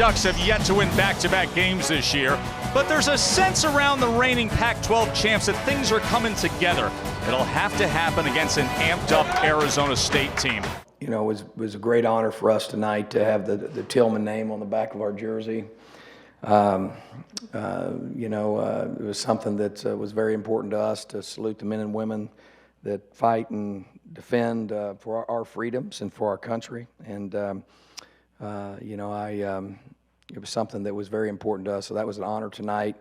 Ducks have yet to win back-to-back games this year, but there's a sense around the reigning Pac-12 champs that things are coming together. It'll have to happen against an amped-up Arizona State team. You know, it was a great honor for us tonight to have the Tillman name on the back of our jersey. It was something that was very important to us, to salute the men and women that fight and defend for our freedoms and for our country. And, it was something that was very important to us, so that was an honor tonight.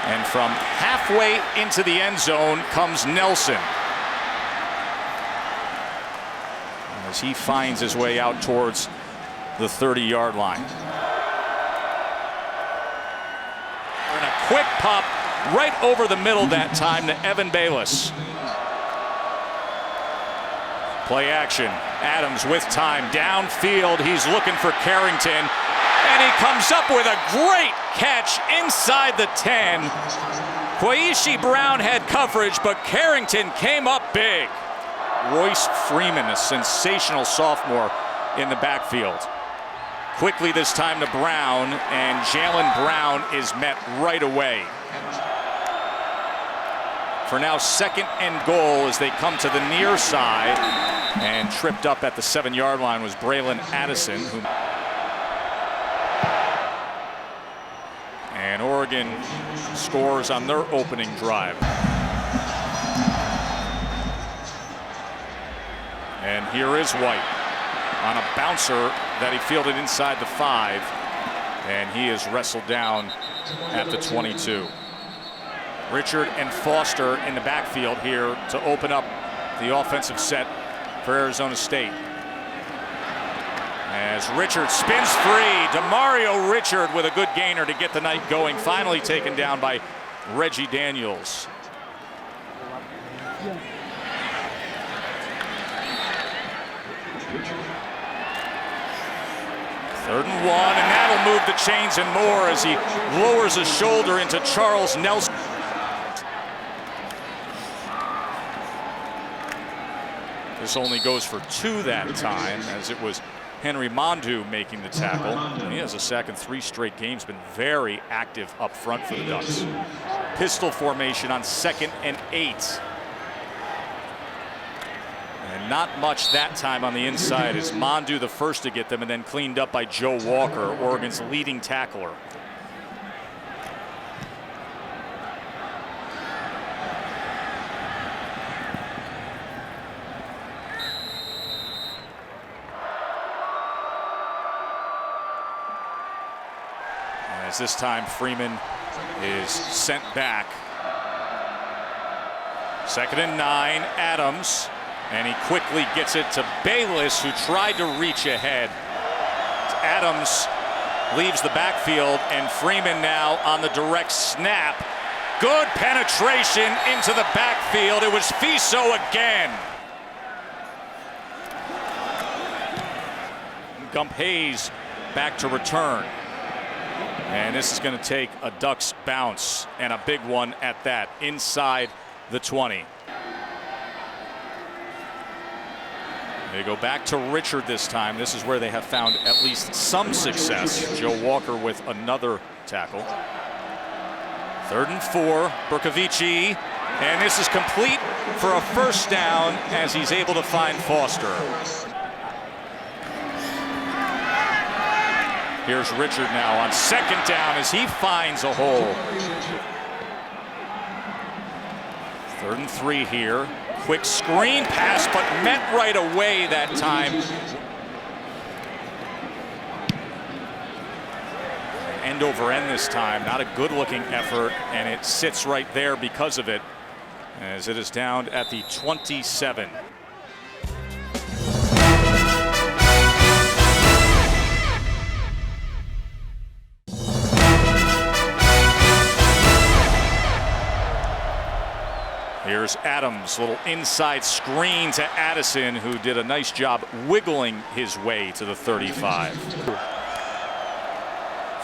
And from halfway into the end zone comes Nelson, as he finds his way out towards the 30-yard line. And a quick pop right over the middle that time to Evan Bayless. Play action. Adams with time downfield. He's looking for Carrington, and he comes up with a great catch inside the 10. Quaishi Brown had coverage, but Carrington came up big. Royce Freeman, a sensational sophomore in the backfield. Quickly this time to Brown, and Jalen Brown is met right away. For now, 2nd and goal as they come to the near side, and tripped up at the 7-yard line was Braylon Addison. And Oregon scores on their opening drive. And here is White on a bouncer that he fielded inside the 5, and he is wrestled down at the 22. Richard and Foster in the backfield here to open up the offensive set for Arizona State. As Richard spins free, DeMario Richard with a good gainer to get the night going, finally taken down by Reggie Daniels. Third and 1, and that'll move the chains and more as he lowers his shoulder into Charles Nelson. This only goes for 2 that time, as it was Henry Mondu making the tackle. And he has a sack in 3 straight games, been very active up front for the Ducks. Pistol formation on 2nd and 8. And not much that time on the inside, as Mondu the first to get them, and then cleaned up by Joe Walker, Oregon's leading tackler. As this time Freeman is sent back. 2nd and 9, Adams, and he quickly gets it to Bayless, who tried to reach ahead. Adams leaves the backfield, and Freeman now on the direct snap. Good penetration into the backfield. It was Fiso again. Gump Hayes back to return. And this is going to take a Ducks bounce, and a big one at that, inside the 20. They go back to Richard this time. This is where they have found at least some success. Joe Walker with another tackle. 3rd and 4, Bercovici, and this is complete for a first down as he's able to find Foster. Here's Richard now on 2nd down as he finds a hole. 3rd and 3 here. Quick screen pass, but met right away that time. End over end this time. Not a good looking effort, and it sits right there because of it, as it is down at the 27. Here's Adams, little inside screen to Addison, who did a nice job wiggling his way to the 35.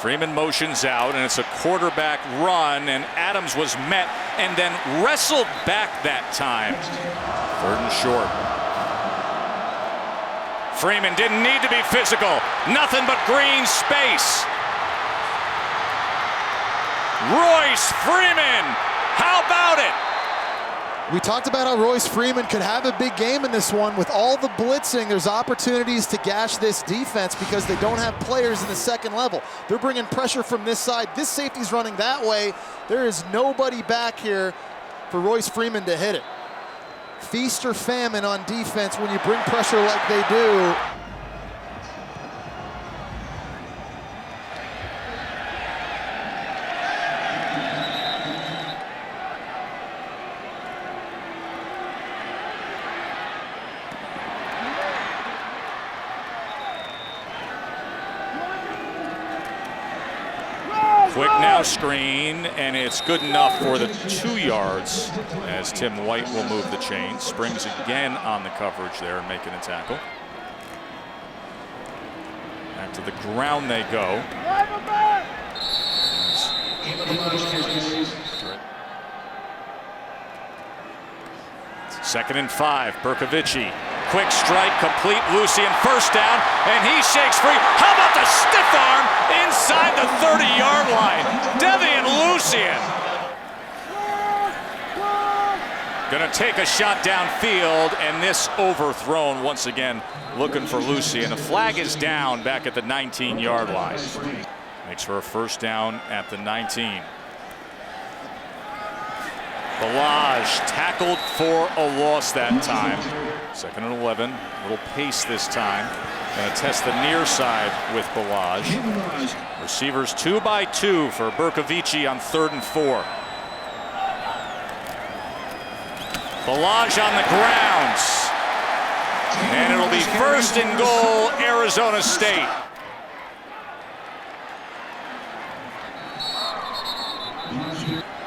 Freeman motions out, and it's a quarterback run, and Adams was met and then wrestled back that time. 3rd and short. Freeman didn't need to be physical. Nothing but green space. Royce Freeman, how about it? We talked about how Royce Freeman could have a big game in this one. With all the blitzing, there's opportunities to gash this defense because they don't have players in the second level. They're bringing pressure from this side. This safety's running that way. There is nobody back here for Royce Freeman to hit it. Feast or famine on defense when you bring pressure like they do. Quick now screen, and it's good enough for the 2 yards as Tim White will move the chain. Springs again on the coverage there and making a tackle. Back to the ground they go. Second and 5, Berkovici. Quick strike, complete, Lucien first down, and he shakes free. How about the stiff arm inside the 30-yard line? Devian Lucien. Gonna take a shot downfield, and this overthrown once again, looking for Lucien. The flag is down back at the 19-yard line. Makes for a first down at the 19. Balaj tackled for a loss that time. Second and 11, a little pace this time. Gonna test the near side with Balaj. Receivers 2 by 2 for Berkovici on 3rd and 4. Balaj on the ground. And it'll be 1st and goal, Arizona State.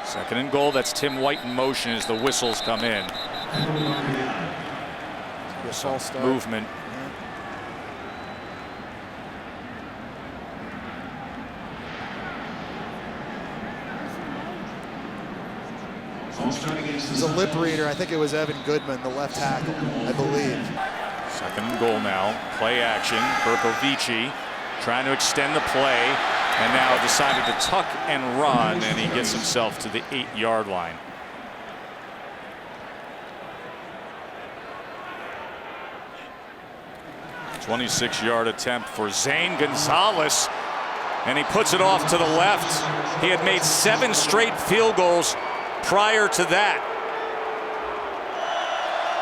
Second and goal, that's Tim White in motion as the whistles come in. Movement. It was a lip reader. I think it was Evan Goodman, the left tackle, I believe. Second and goal now. Play action. Berkovici trying to extend the play, and now decided to tuck and run, and he gets himself to the 8-yard line. A 26-yard attempt for Zane Gonzalez, and he puts it off to the left. He had made 7 straight field goals prior to that.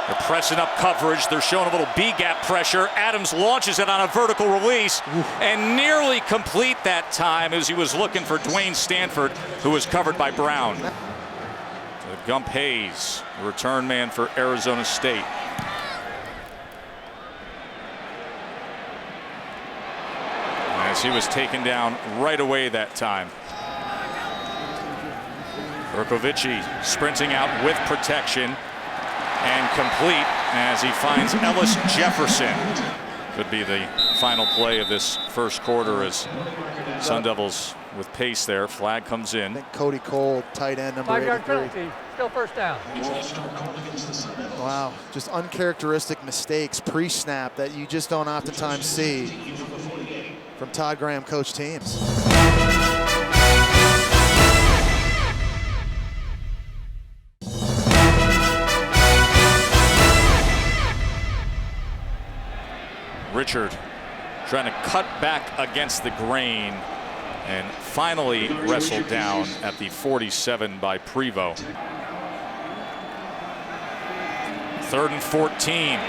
They're pressing up coverage. They're showing a little B-gap pressure. Adams launches it on a vertical release and nearly complete that time as he was looking for Dwayne Stanford, who was covered by Brown. Gump Hayes, the return man for Arizona State. As he was taken down right away that time. Berkovici sprinting out with protection and complete as he finds Ellis Jefferson. Could be the final play of this first quarter as Sun Devils with pace there. Flag comes in. I think Cody Cole, tight end, number 5-yard 83. penalty, still first down. Wow, just uncharacteristic mistakes pre-snap that you just don't oftentimes see from Todd Graham coach teams. Richard trying to cut back against the grain and finally wrestled down at the 47 by Prevost. 3rd and 14.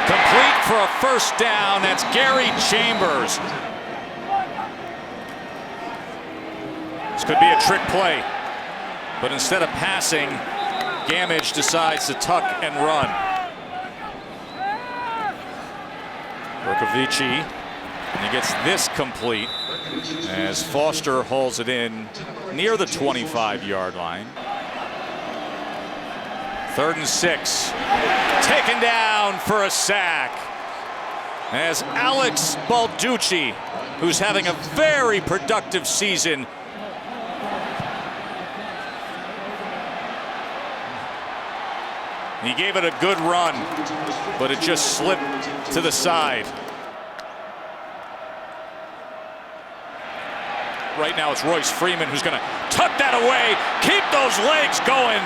Complete for a first down. That's Gary Chambers. This could be a trick play, but instead of passing, Gamage decides to tuck and run. Berkovici, and he gets this complete as Foster hauls it in near the 25-yard line. 3rd and 6, taken down for a sack as Alex Balducci, who's having a very productive season, he gave it a good run, but it just slipped to the side. Right now it's Royce Freeman who's going to tuck that away, keep those legs going,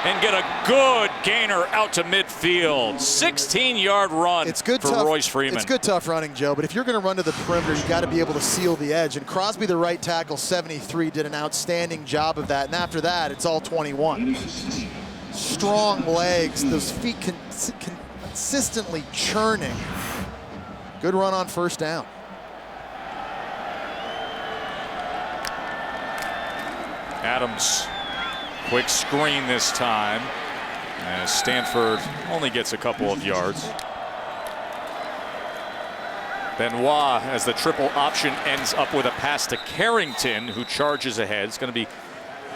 and get a good gainer out to midfield. 16-yard run for Royce Freeman. It's good, tough running, Joe, but if you're going to run to the perimeter, you got to be able to seal the edge. And Crosby, the right tackle, 73, did an outstanding job of that. And after that, it's all 21. Strong legs, those feet consistently churning. Good run on first down. Adams, quick screen this time, as Stanford only gets a couple of yards. Benoit, as the triple option, ends up with a pass to Carrington, who charges ahead. It's going to be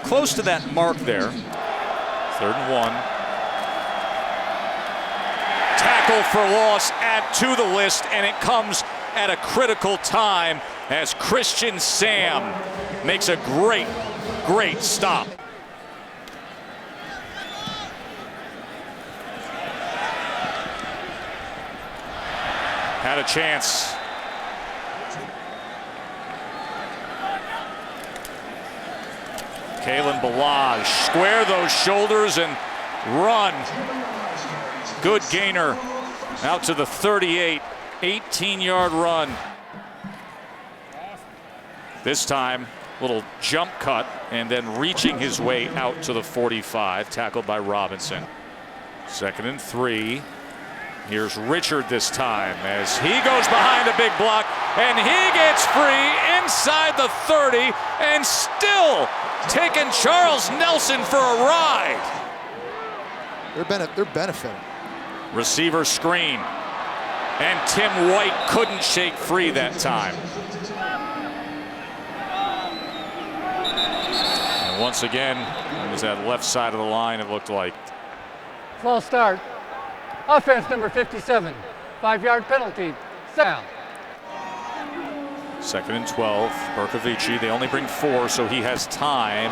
close to that mark there. 3rd and 1. Tackle for loss, add to the list, and it comes at a critical time as Christian Sam makes a great stop. Had a chance. Kalen Balaj, square those shoulders and run. Good gainer out to the 38, 18-yard run. This time, little jump cut and then reaching his way out to the 45, tackled by Robinson. 2nd and 3. Here's Richard this time as he goes behind a big block and he gets free inside the 30 and still taking Charles Nelson for a ride. They're benefiting. Receiver screen, and Tim White couldn't shake free that time. And once again, it was that left side of the line, it looked like. False start. Offense number 57. 5-yard penalty. Down. 2nd and 12. Bercovici, they only bring 4, so he has time.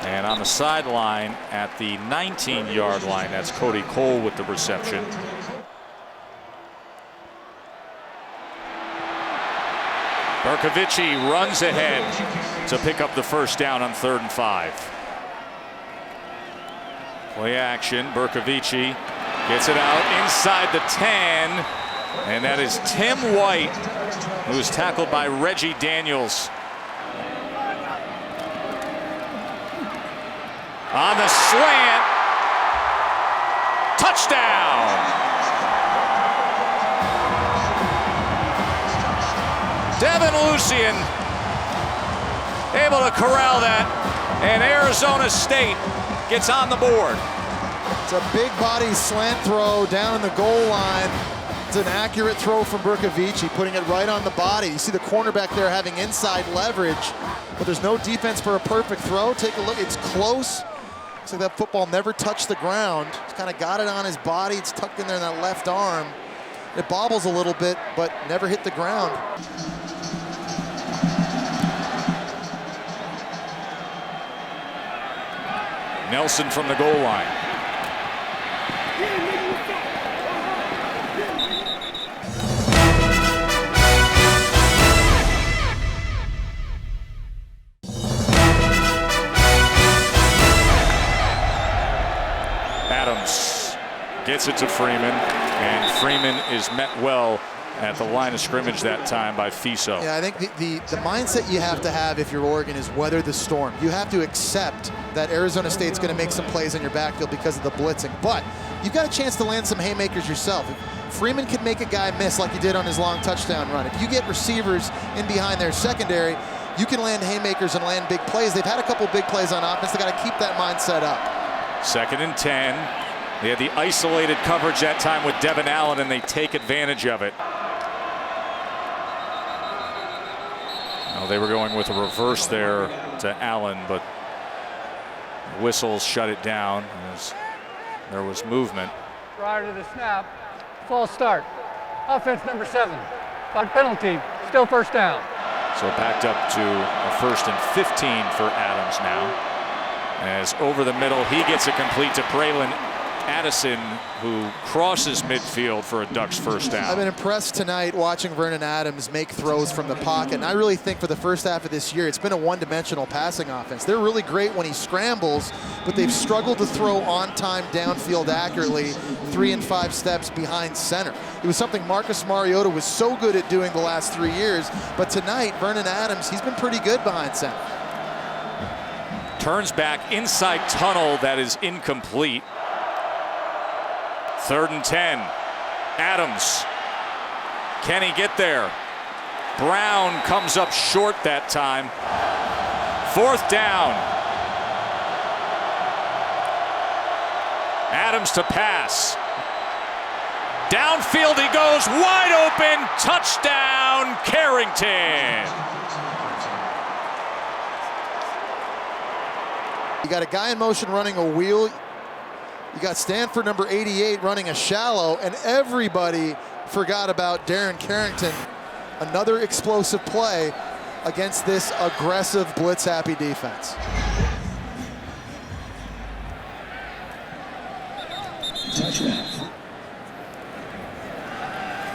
And on the sideline at the 19-yard line, that's Cody Cole with the reception. Bercovici runs ahead to pick up the first down on 3rd and 5. Play action. Bercovici gets it out inside the 10. And that is Tim White, who's tackled by Reggie Daniels. On the slant. Touchdown. Devin Lucien able to corral that, and Arizona State gets on the board. It's a big body slant throw down in the goal line. It's an accurate throw from Bercovici, putting it right on the body. You see the cornerback there having inside leverage, but there's no defense for a perfect throw. Take a look, it's close. Looks like that football never touched the ground. Just kind of got it on his body. It's tucked in there in that left arm. It bobbles a little bit, but never hit the ground. Nelson from the goal line. Adams gets it to Freeman, and Freeman is met well at the line of scrimmage that time by Fiso. Yeah, I think the mindset you have to have if you're Oregon is weather the storm. You have to accept that Arizona State's going to make some plays in your backfield because of the blitzing, but you've got a chance to land some haymakers yourself. If Freeman can make a guy miss like he did on his long touchdown run, if you get receivers in behind their secondary, you can land haymakers and land big plays. They've had a couple big plays on offense. They got to keep that mindset up. 2nd and 10. They had the isolated coverage that time with Devin Allen, and they take advantage of it. Well, they were going with a reverse there to Allen, but whistles shut it down as there was movement. Prior to the snap, false start. Offense number 7. Flag penalty, still first down. So backed up to a 1st and 15 for Adams now. As over the middle, he gets it complete to Braylon Addison, who crosses midfield for a Ducks first down. I've been impressed tonight watching Vernon Adams make throws from the pocket, and I really think for the first half of this year, it's been a one-dimensional passing offense. They're really great when he scrambles, but they've struggled to throw on time downfield accurately 3 and 5 steps behind center. It was something Marcus Mariota was so good at doing the last 3 years, but tonight, Vernon Adams, he's been pretty good behind center. Turns back inside tunnel, that is incomplete. 3rd and 10. Adams. Can he get there? Brown comes up short that time. 4th down. Adams to pass. Downfield he goes, wide open, touchdown, Carrington. You got a guy in motion running a wheel. You got Stanford number 88 running a shallow, and everybody forgot about Darren Carrington. Another explosive play against this aggressive, blitz-happy defense.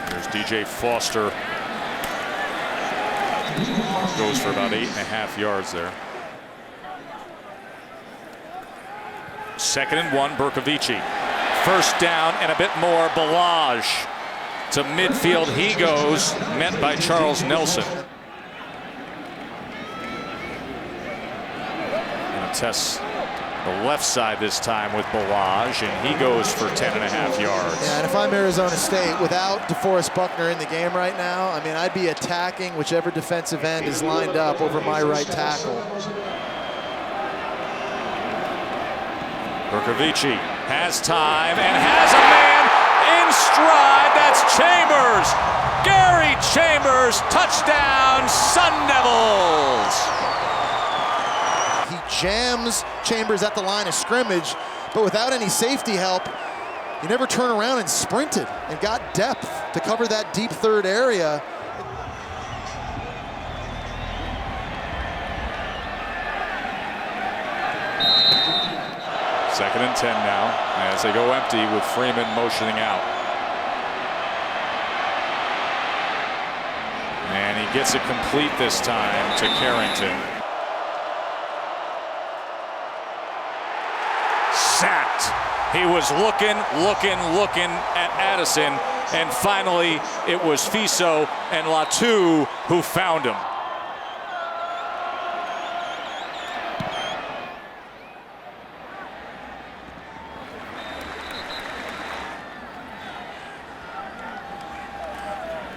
There's DJ Foster. Goes for about 8.5 yards there. 2nd and 1, Bercovici. 1st down and a bit more, Balaj. To midfield he goes, met by Charles Nelson. Gonna test the left side this time with Balaj, and he goes for 10.5 yards. Yeah, and if I'm Arizona State, without DeForest Buckner in the game right now, I mean, I'd be attacking whichever defensive end is lined up over my right tackle. Bercovici has time and has a man in stride. That's Chambers. Gary Chambers, touchdown, Sun Devils. He jams Chambers at the line of scrimmage, but without any safety help, he never turned around and sprinted and got depth to cover that deep third area. 2nd and 10 now as they go empty with Freeman motioning out. And he gets it complete this time to Carrington. Sacked. He was looking at Addison, and finally it was Fiso and Latu who found him.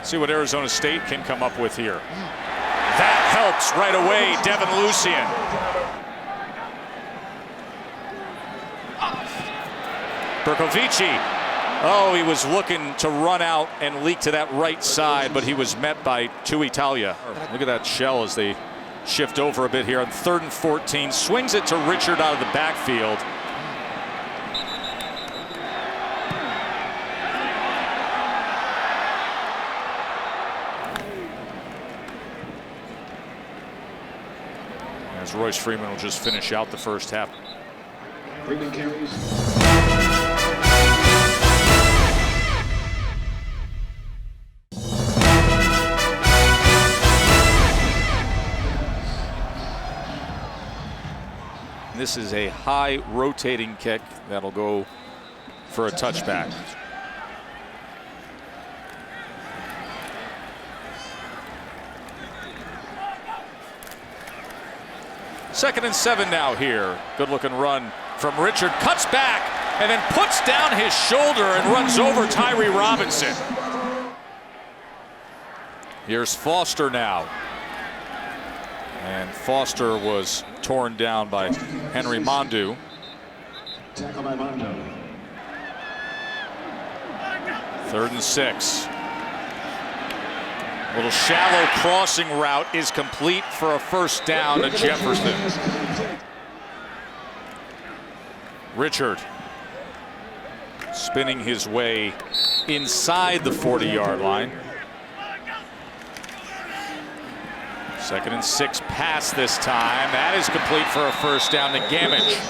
See what Arizona State can come up with here. That helps right away, Devin Lucien. Bercovici. Oh, he was looking to run out and leak to that right side, but he was met by Tuitalia. Look at that shell as they shift over a bit here on 3rd and 14. Swings it to Richard out of the backfield. As Royce Freeman will just finish out the first half. Freeman carries. This is a high rotating kick that'll go for a touchback. Second and 7 now here. Good looking run from Richard. Cuts back and then puts down his shoulder and runs over Tyree Robinson. Here's Foster now. And Foster was torn down by Henry Mondu. Tackle by Mondo. 3rd and 6. Little shallow crossing route is complete for a first down to Jefferson. Richard spinning his way inside the 40-yard line. 2nd and 6 pass this time. That is complete for a first down to Gamage.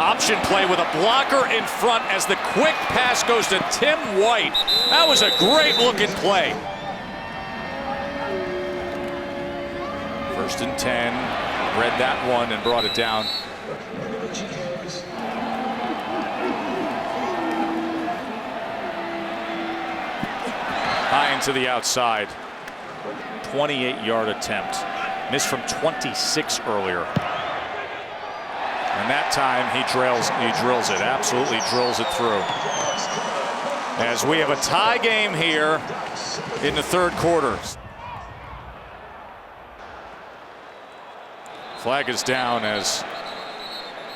Option play with a blocker in front as the quick pass goes to Tim White. That was a great looking play. 1st and 10. Read that one and brought it down. High into the outside. 28-yard attempt. Missed from 26 earlier. And that time he drills it, absolutely drills it through. As we have a tie game here in the 3rd quarter. Flag is down as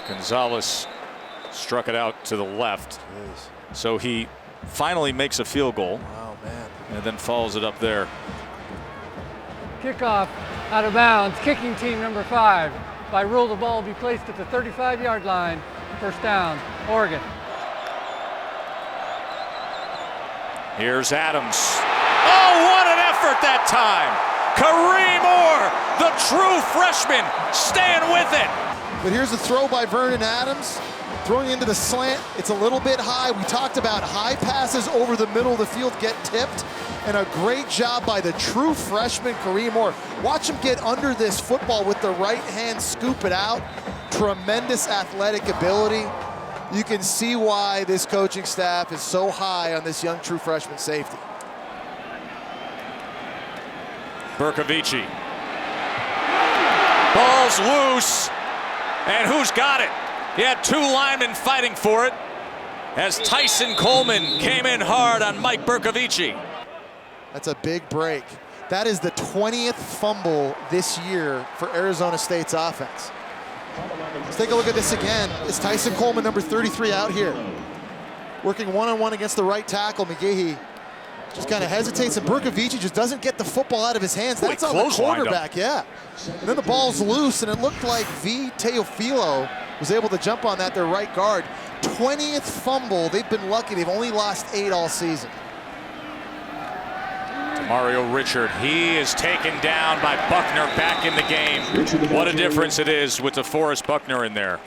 Gonzalez struck it out to the left. So he finally makes a field goal. Oh, man. And then follows it up there. Kickoff out of bounds. Kicking team number 5. By rule, the ball will be placed at the 35-yard line. 1st down, Oregon. Here's Adams. Oh, what an effort that time! Kareem Orr, the true freshman, staying with it. But here's a throw by Vernon Adams. Throwing into the slant. It's a little bit high. We talked about high passes over the middle of the field get tipped. And a great job by the true freshman, Kareem Orr. Watch him get under this football with the right hand, scoop it out. Tremendous athletic ability. You can see why this coaching staff is so high on this young true freshman safety. Berkovici. Ball's loose. And who's got it? He had 2 linemen fighting for it as Tyson Coleman came in hard on Mike Berkovici. That's a big break. That is the 20th fumble this year for Arizona State's offense. Let's take a look at this again. It's Tyson Coleman, number 33, out here. Working one-on-one against the right tackle. McGahee just kind of hesitates, and Berkovici just doesn't get the football out of his hands. That's on the quarterback, yeah. And then the ball's loose, and it looked like V. Teofilo was able to jump on that, their right guard. 20th fumble. They've been lucky. They've only lost 8 all season. Mario Richard, he is taken down by Buckner back in the game. What a difference it is with DeForest Buckner in there.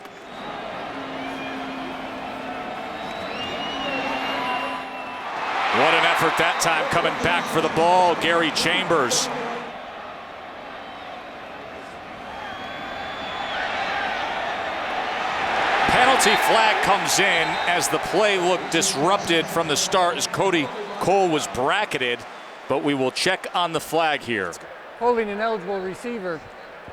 What an effort that time coming back for the ball, Gary Chambers. Penalty flag comes in as the play looked disrupted from the start as Cody Cole was bracketed. But we will check on the flag here. Holding an eligible receiver.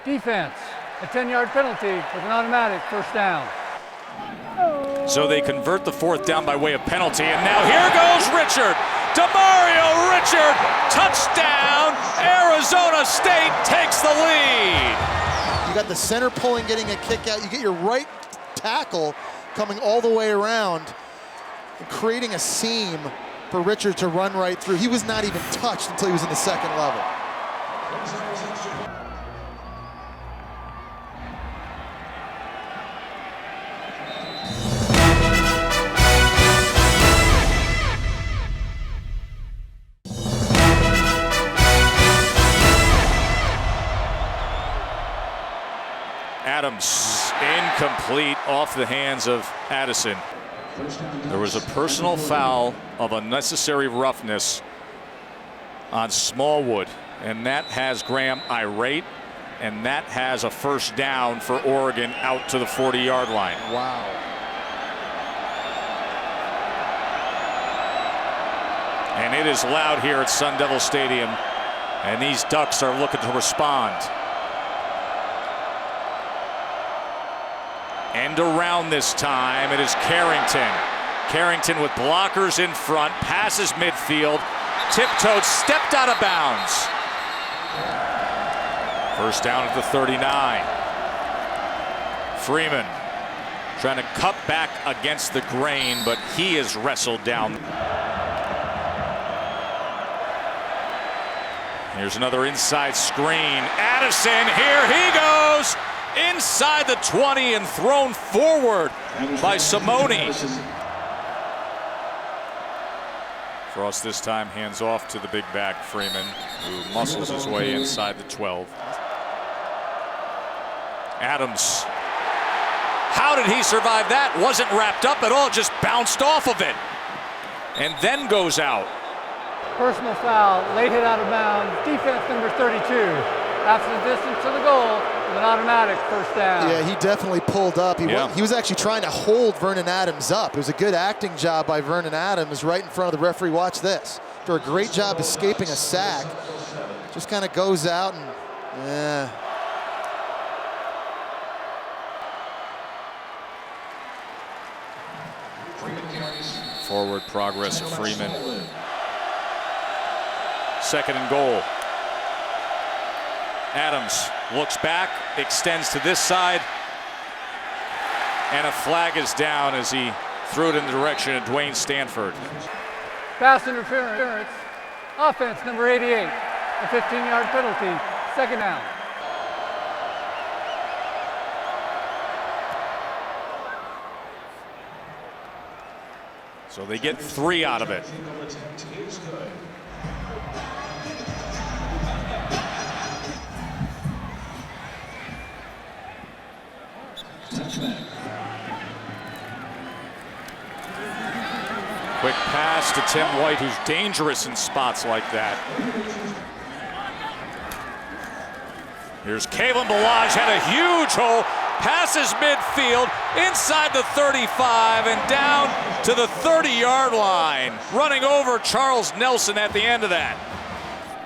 Defense, a 10-yard penalty with an automatic 1st down. So they convert the 4th down by way of penalty, and now here goes Richard. DeMario Richard, touchdown. Arizona State takes the lead. You got the center pulling, getting a kick out. You get your right tackle coming all the way around and creating a seam for Richard to run right through. He was not even touched until he was in the 2nd level. Adams, incomplete off the hands of Addison. There was a personal foul of unnecessary roughness on Smallwood, and that has Graham irate, and that has a 1st down for Oregon out to the 40-yard line. Wow. And it is loud here at Sun Devil Stadium, and these Ducks are looking to respond. End around this time, it is Carrington. Carrington with blockers in front, passes midfield, tiptoed, stepped out of bounds. 1st down at the 39. Freeman trying to cut back against the grain, but he is wrestled down. Here's another inside screen. Addison, here he goes! Inside the 20 and thrown forward by Simone. Frost this time hands off to the big back Freeman, who muscles his way inside the 12. Adams How did he survive that? Wasn't wrapped up at all, just bounced off of it. And then goes out. Personal foul, late hit out of bounds, defense number 32. Half the distance to the goal with an automatic first down. Yeah, he definitely pulled up. He was actually trying to hold Vernon Adams up. It was a good acting job by Vernon Adams right in front of the referee. Watch this. After a great job escaping a sack, just kind of goes out and, Forward progress of Freeman. Second and goal. Adams looks back, extends to this side, and a flag is down as he threw it in the direction of Dwayne Stanford. Pass interference, offense number 88, a 15-yard penalty, second down. So they get 3 out of it. Quick pass to Tim White, who's dangerous in spots like that. Here's Kalen Balaj, had a huge hole, passes midfield, inside the 35 and down to the 30-yard line, running over Charles Nelson at the end of that.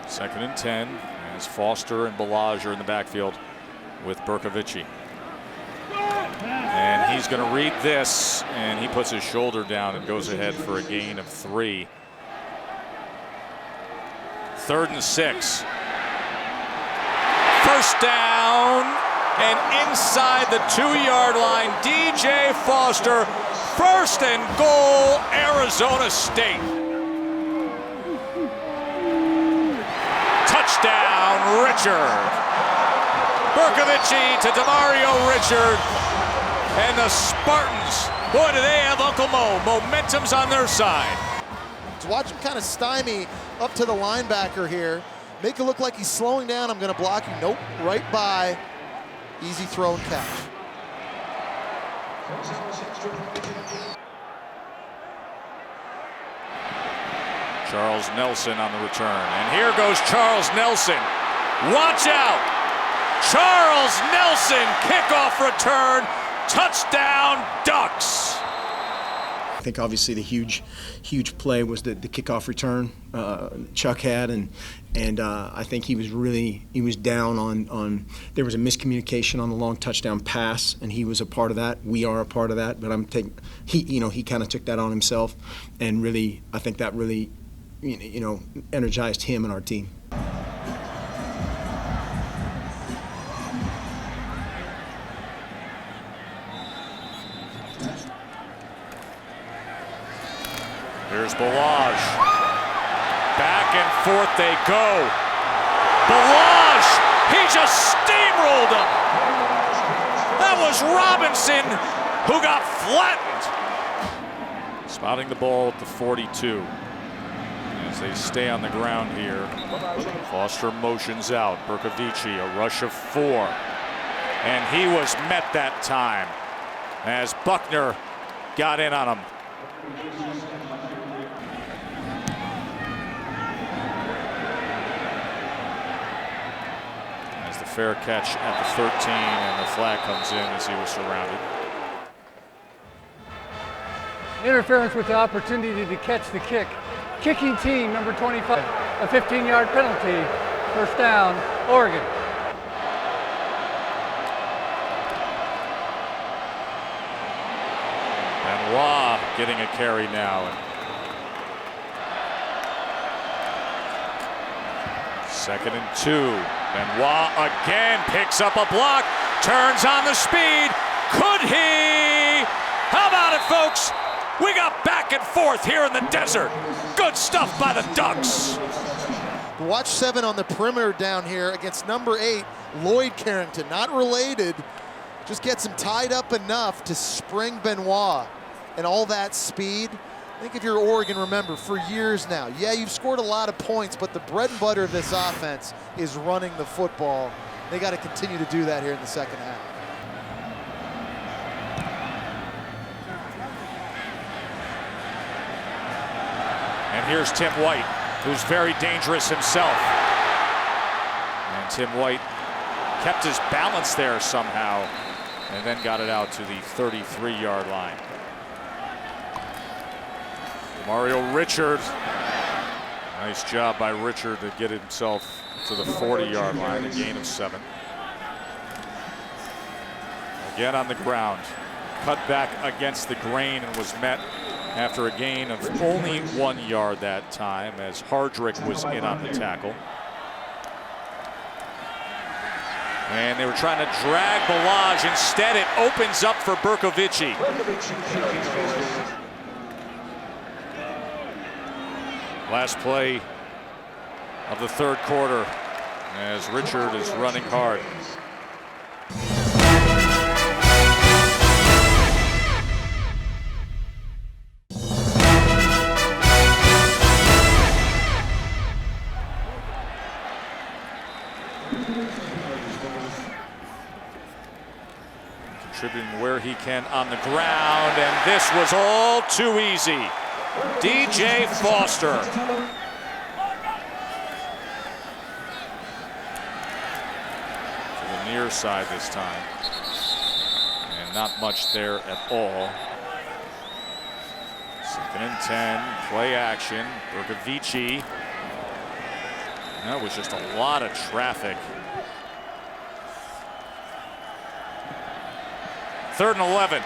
Second and 10, as Foster and Balaj are in the backfield with Berkovici. And he's going to read this, and he puts his shoulder down and goes ahead for a gain of 3. Third and 6. First down, and inside the 2-yard line, DJ Foster. First and goal, Arizona State. Touchdown, Richard. Berkovici to Demario Richard. And the Spartans, boy, do they have Uncle Mo. Momentum's on their side. So watch him kind of stymie up to the linebacker here. Make it look like he's slowing down. I'm going to block you. Nope, right by. Easy throw and catch. Charles Nelson on the return. And here goes Charles Nelson. Watch out. Charles Nelson, kickoff return. Touchdown, Ducks. I think obviously the huge play was the kickoff return Chuck had, and I think he was down on there was a miscommunication on the long touchdown pass, and he was a part of that. We are a part of that, but he kind of took that on himself, and really I think that really energized him and our team. Here's Balaj. Back and forth they go. Balaj, he just steamrolled him. That was Robinson who got flattened. Spotting the ball at the 42. As they stay on the ground here. Foster motions out. Berkovici, a rush of 4. And he was met that time as Buckner got in on him. Fair catch at the 13, and the flag comes in as he was surrounded. Interference with the opportunity to catch the kick. Kicking team number 25, a 15-yard penalty. First down, Oregon. Benoit getting a carry now. Second and 2. Benoit again picks up a block, turns on the speed. Could he? How about it, folks? We got back and forth here in the desert. Good stuff by the Ducks. Watch 7 on the perimeter down here against number 8, Lloyd Carrington. Not related, just gets him tied up enough to spring Benoit. And all that speed. I think if you're Oregon, remember, for years now, yeah, you've scored a lot of points, but the bread and butter of this offense is running the football. They got to continue to do that here in the second half. here's Tim White, who's very dangerous himself. And Tim White kept his balance there somehow and then got it out to the 33-yard line. Mario Richard. Nice job by Richard to get himself to the 40-yard line, a gain of 7. Again on the ground. Cut back against the grain and was met after a gain of only 1 yard that time as Hardrick was in on the tackle. And they were trying to drag Balaj. Instead, it opens up for Berkovici. Last play of the third quarter as Richard is running hard. Contributing where he can on the ground, and this was all too easy. DJ Foster. To the near side this time. And not much there at all. 2nd and 10, play action. Berkovici. That was just a lot of traffic. 3rd and 11.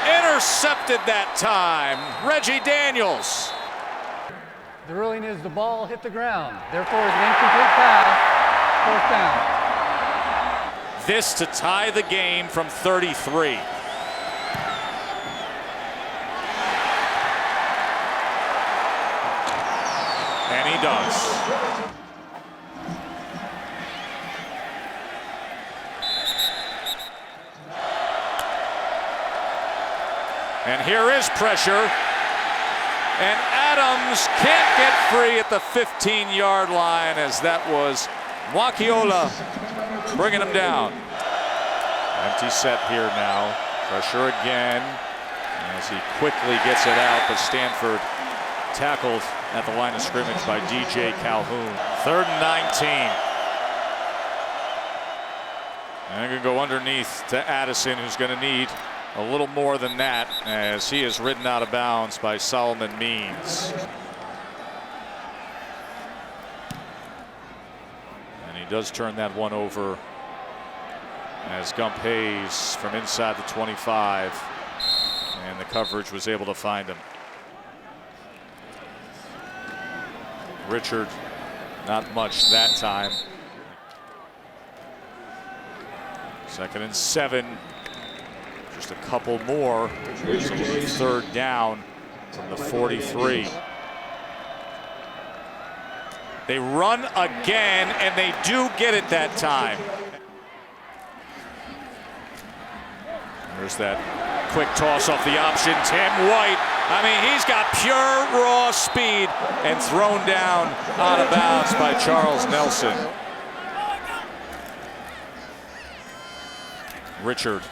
Intercepted that time. Reggie Daniels. The ruling is the ball hit the ground. Therefore, it's an incomplete pass. 4th down. This to tie the game from 33. And he does. And here is pressure. And Adams can't get free at the 15-yard line as that was Wakiola bringing him down. Empty set here now. Pressure again as he quickly gets it out, but Stanford tackled at the line of scrimmage by DJ Calhoun. 3rd and 19. And they're going to go underneath to Addison, who's going to need a little more than that as he is ridden out of bounds by Solomon Means. And he does turn that one over as Gump Hayes from inside the 25, and the coverage was able to find him. Richard, not much that time. 2nd and 7. Just a couple more. 3rd down from the 43. They run again, and they do get it that time. There's that quick toss off the option. Tim White. I mean, he's got pure raw speed and thrown down out of bounds by Charles Nelson. Richard.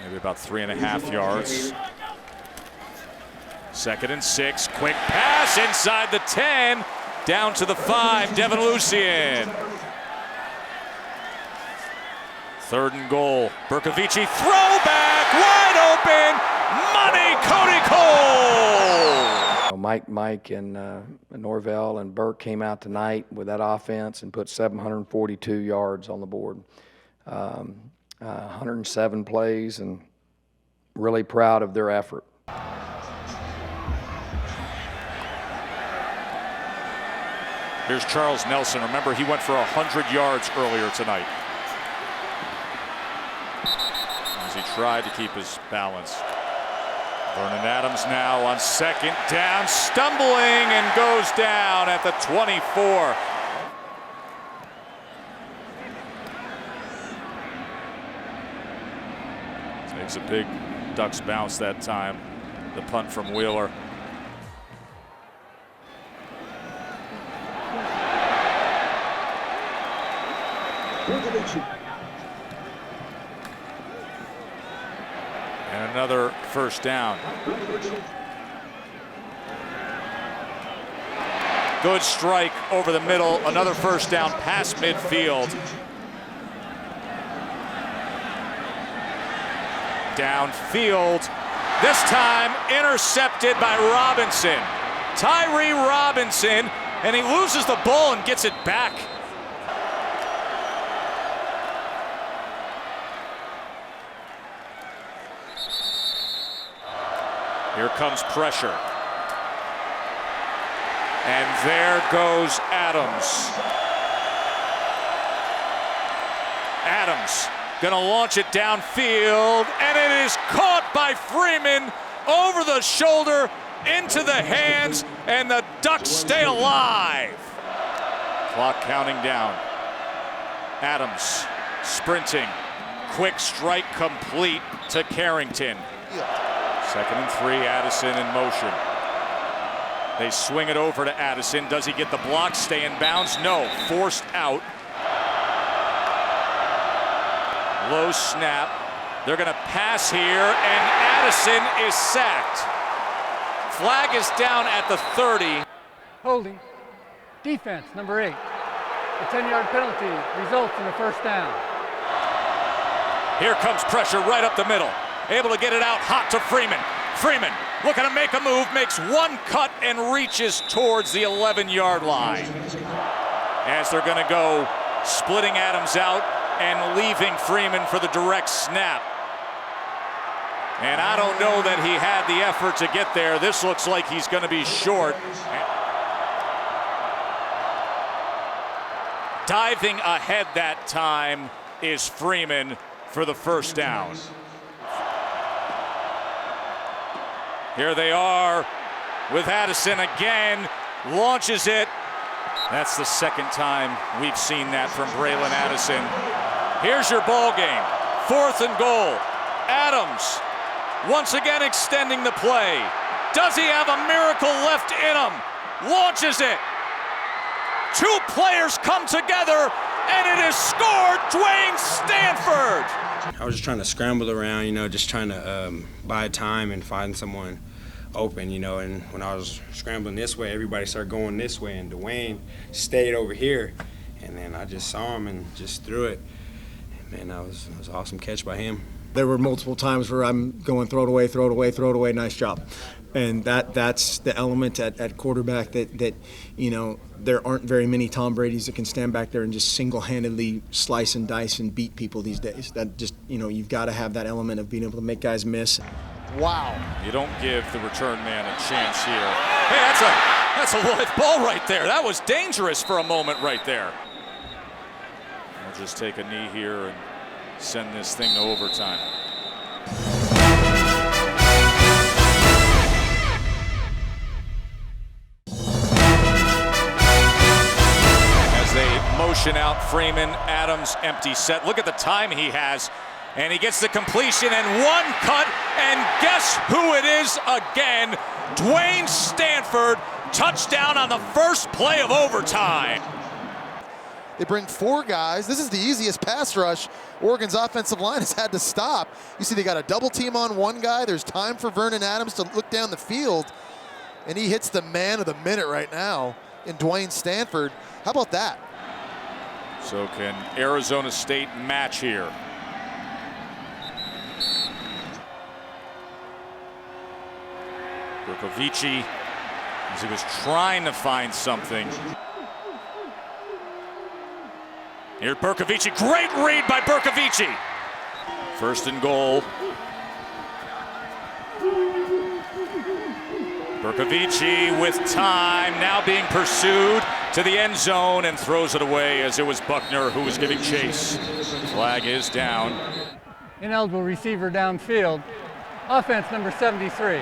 Maybe about 3.5 yards. 2nd and 6. Quick pass inside the 10. Down to the 5. Devin Lucien. 3rd and goal. Berkovici throwback. Wide open. Money Cody Cole. Mike and Norvell and Burke came out tonight with that offense and put 742 yards on the board. 107 plays, and really proud of their effort. Here's Charles Nelson. Remember, he went for 100 yards earlier tonight as he tried to keep his balance. Vernon Adams now on 2nd down, stumbling and goes down at the 24. Takes a big Ducks bounce that time. The punt from Wheeler. And another 1st down. Good strike over the middle. Another first down past midfield. Downfield. This time intercepted by Robinson. Tyree Robinson, and he loses the ball and gets it back. Here comes pressure. And there goes Adams. Adams gonna launch it downfield, and it is caught by Freeman over the shoulder, into the hands, and the Ducks stay alive. Clock counting down. Adams sprinting. Quick strike complete to Carrington. 2nd and 3, Addison in motion. They swing it over to Addison. Does he get the block? Stay in bounds? No. Forced out. Low snap. They're going to pass here, and Addison is sacked. Flag is down at the 30. Holding. Defense, number 8. A 10-yard penalty results in a first down. Here comes pressure right up the middle. Able to get it out hot to Freeman. Freeman looking to make a move, makes one cut and reaches towards the 11-yard line. As they're going to go splitting Adams out and leaving Freeman for the direct snap. And I don't know that he had the effort to get there. This looks like he's going to be short. Diving ahead that time is Freeman for the first down. Here they are with Addison again, launches it. That's the second time we've seen that from Braylon Addison. Here's your ball game. 4th and goal. Adams once again extending the play. Does he have a miracle left in him? Launches it. 2 players come together, and it is scored. Dwayne Stanford. I was just trying to scramble around, just trying to buy time and find someone open, and when I was scrambling this way, everybody started going this way, and Dwayne stayed over here, and then I just saw him and just threw it. Man, it was an awesome catch by him. There were multiple times where I'm going throw it away, throw it away, throw it away, nice job. And that's the element at quarterback that there aren't very many Tom Brady's that can stand back there and just single-handedly slice and dice and beat people these days. That just, you've got to have that element of being able to make guys miss. Wow. You don't give the return man a chance here. Hey, that's a live ball right there. That was dangerous for a moment right there. We'll just take a knee here and send this thing to overtime. As they motion out Freeman, Adams empty set. Look at the time he has. And he gets the completion and one cut, and guess who it is again? Dwayne Stanford, touchdown on the first play of overtime. They bring 4 guys. This is the easiest pass rush Oregon's offensive line has had to stop. You see they got a double team on one guy. There's time for Vernon Adams to look down the field, and he hits the man of the minute right now in Dwayne Stanford. How about that? So can Arizona State match here? Bercovici, as he was trying to find something. Here's Bercovici, great read by Bercovici. 1st and goal. Bercovici with time, now being pursued to the end zone and throws it away as it was Buckner who was giving chase. Flag is down. Ineligible receiver downfield. Offense, number 73.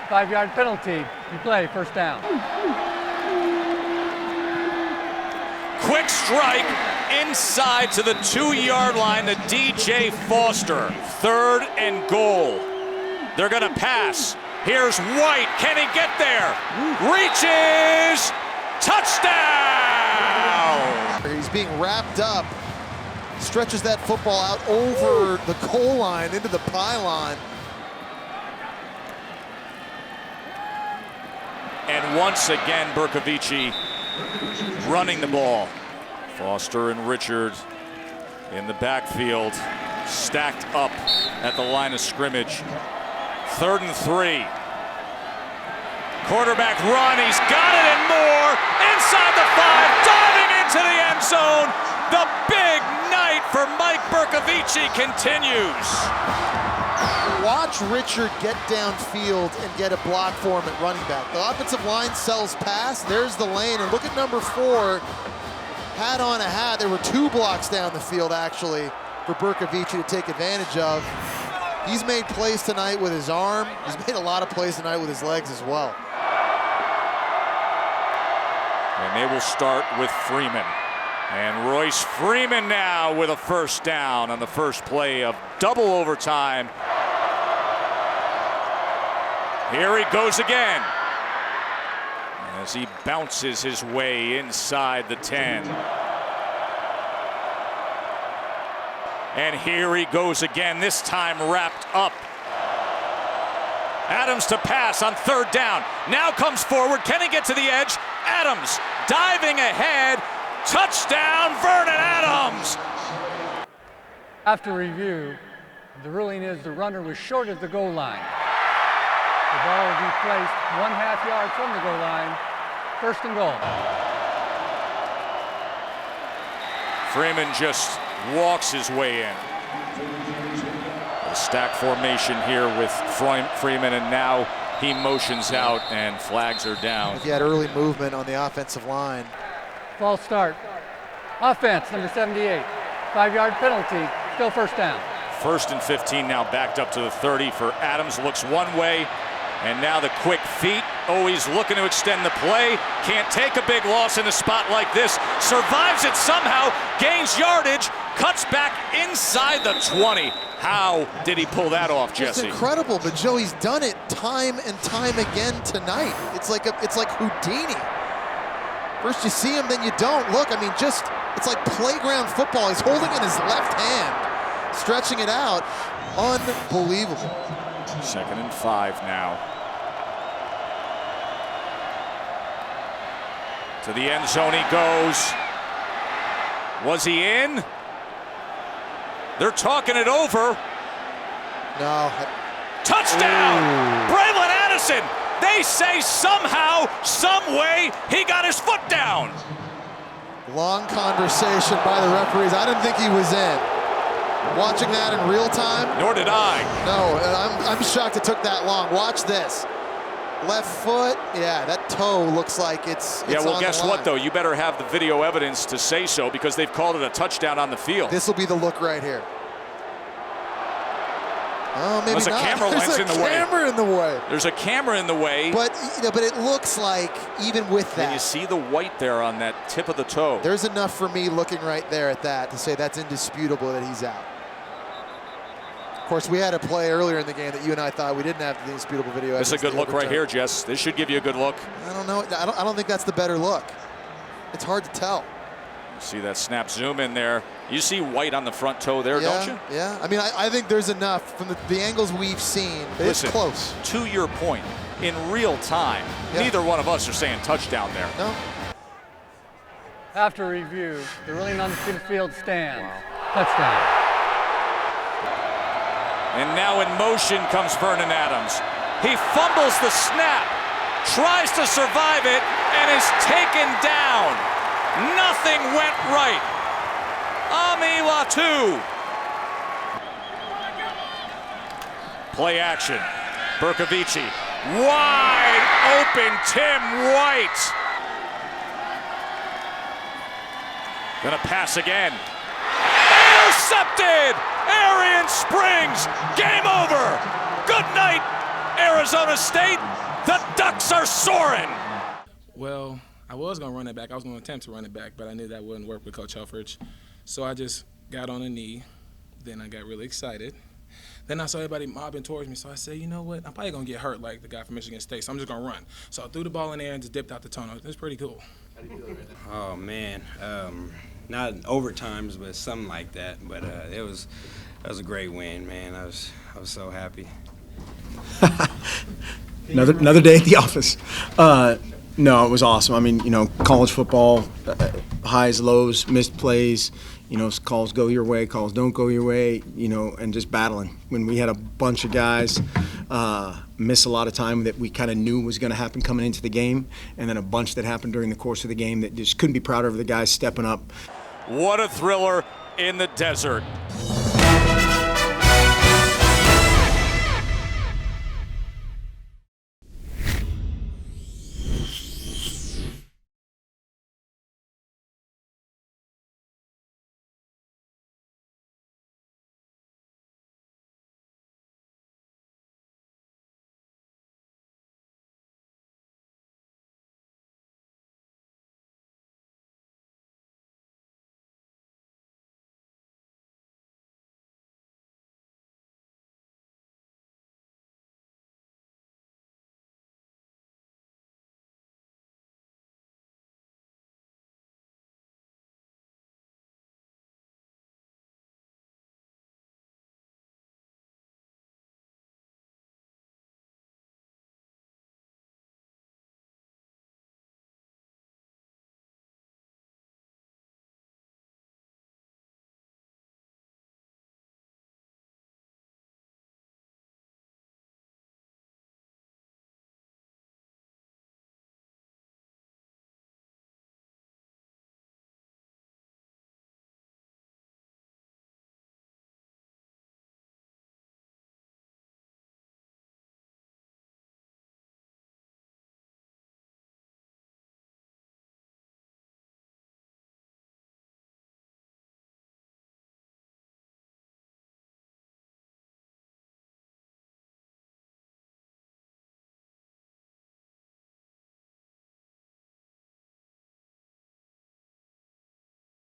5-yard penalty. Replay, first down. Quick strike inside to the 2-yard line to DJ Foster. 3rd and goal. They're going to pass. Here's White. Can he get there? Reaches. Touchdown! He's being wrapped up. Stretches that football out over the goal line into the pylon. And once again, Bercovici running the ball. Foster and Richard in the backfield, stacked up at the line of scrimmage. 3rd and 3. Quarterback run, he's got it and more. Inside the 5, diving into the end zone. The big night for Mike Bercovici continues. Watch Richard get downfield and get a block for him at running back. The offensive line sells pass. There's the lane. And look at number 4. Hat on a hat. There were 2 blocks down the field, actually, for Bercovici to take advantage of. He's made plays tonight with his arm. He's made a lot of plays tonight with his legs as well. And they will start with Freeman. And Royce Freeman now with a first down on the first play of double overtime. Here he goes again as he bounces his way inside the 10. And here he goes again, this time wrapped up. Adams to pass on 3rd down. Now comes forward. Can he get to the edge? Adams diving ahead. Touchdown, Vernon Adams. After review, the ruling is the runner was short of the goal line. The ball will be placed 1/2 yard from the goal line. 1st and goal. Freeman just walks his way in. A stack formation here with Freeman, and now he motions out and flags are down. He had early movement on the offensive line. False start. Offense, number 78. 5-yard penalty, still 1st down. 1st and 15 now, backed up to the 30 for Adams. Looks one way, and now the quick feet. Always looking to extend the play. Can't take a big loss in a spot like this. Survives it somehow, gains yardage, cuts back inside the 20. How did he pull that off, Jesse? It's incredible, but Joe, he's done it time and time again tonight. It's like Houdini. First you see him, then you don't. Look, I mean, it's like playground football. He's holding it in his left hand, stretching it out. Unbelievable. 2nd and 5 now. To the end zone he goes. Was he in? They're talking it over. No. Touchdown! Ooh. Braylon Addison! They say somehow, some way, he got his foot down. Long conversation by the referees. I didn't think he was in. Watching that in real time. Nor did I. No, I'm shocked it took that long. Watch this. Left foot, yeah, that toe looks like it's yeah, well, on guess the line. what, though? You better have the video evidence to say so, because they've called it a touchdown on the field. This will be the look right here. Oh, maybe There's not. a camera lens in the way. There's a camera in the way. There's a camera in the way. But it looks like, even with that. And you see the white there on that tip of the toe. There's enough for me looking right there at that to say that's indisputable that he's out. Of course, we had a play earlier in the game that you and I thought we didn't have the indisputable video. This is a good look right here, Jess. This should give you a good look. I don't know. I don't think that's the better look. It's hard to tell. See that snap zoom in there. You see white on the front toe there, don't you? Yeah. I mean, I think there's enough from the angles we've seen. Listen, it's close. To your point, in real time, neither one of us are saying touchdown there. No. After review, the ruling on the field stands. Touchdown. And now in motion comes Vernon Adams. He fumbles the snap, tries to survive it, and is taken down. Nothing went right. Ami Latu. Play action. Bercovici. Wide open Tim White. Gonna pass again. Intercepted! Arian Springs, game over. Good night, Arizona State. The Ducks are soaring. Well, I was going to run it back. I was going to attempt to run it back, but I knew that wouldn't work with Coach Helfrich. So I just got on a knee. Then I got really excited. Then I saw everybody mobbing towards me, so I said, you know what? I'm probably going to get hurt like the guy from Michigan State, so I'm just going to run. So I threw the ball in there and just dipped out the tunnel. It was pretty cool. How do you feel right now? Oh, man. Not overtimes, but something like that. But that was a great win, man. I was so happy. Another day at the office. No, it was awesome. I mean, college football, highs, lows, missed plays, calls go your way, calls don't go your way, and just battling. When we had a bunch of guys miss a lot of time that we kind of knew was going to happen coming into the game, and then a bunch that happened during the course of the game that just couldn't be prouder of the guys stepping up. What a thriller in the desert.